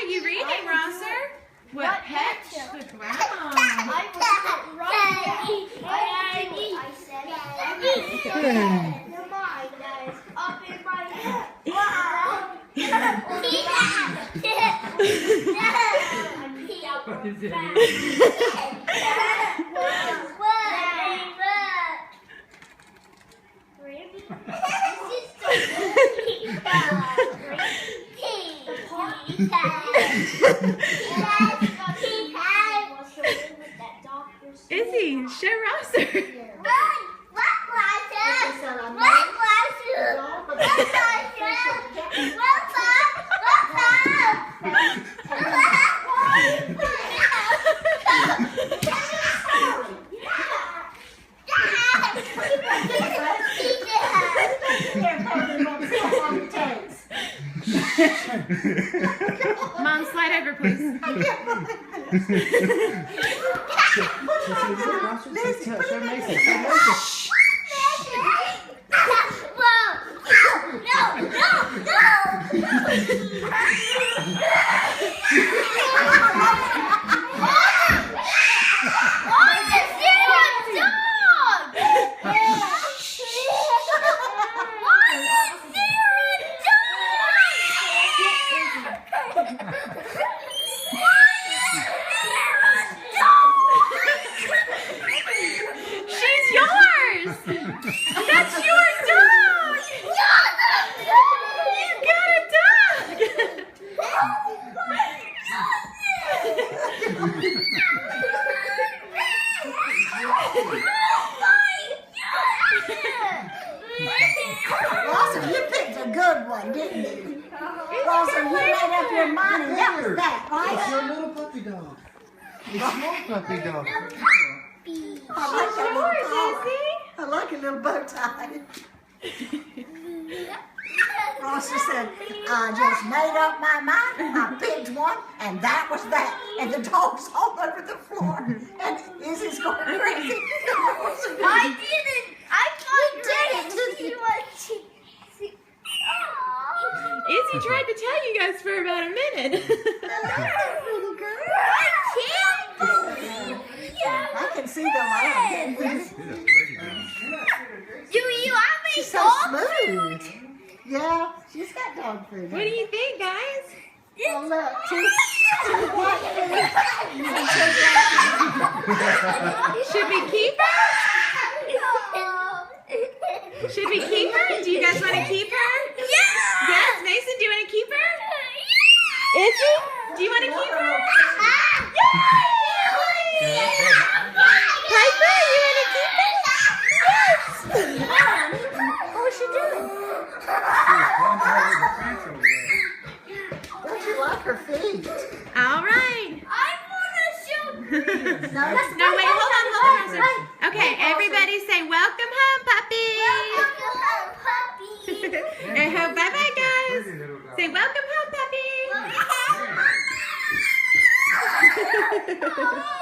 are you reading, Rosser? What pet? Wow. I said mine that is up in my head. What is it? Izzy, show Rosser. Mom, slide over, please. She's yours! That's your dog! You got a dog! Lawson, you picked a good one, didn't you? Lawson, you made up your mind and that was that, right? It's your little puppy dog. It's a small puppy dog. I like that little collar. I like a little bow tie. Rosser said, I just made up my mind, I picked one, and that was that. And the dog's all over the floor. And Izzy's going crazy. I didn't. I thought you did it. Izzy tried to tell you guys for about a minute. I can see the line. Do you have a She's so dog smooth. food? Yeah, she's got dog food. What do you think, guys? Oh, look, two white food. Should we keep her? Should we keep her? Do you guys want to keep her? Yeah! Yes, Mason, do you want to keep her? Izzy, do you want to keep her? Piper, you want to keep her? Yes! What's she doing? Don't you like her feet? All right. I want to show No, wait, hold on, Rosser. Okay, everybody say welcome home, puppy. Bye-bye, guys. Say welcome home, puppy. puppy.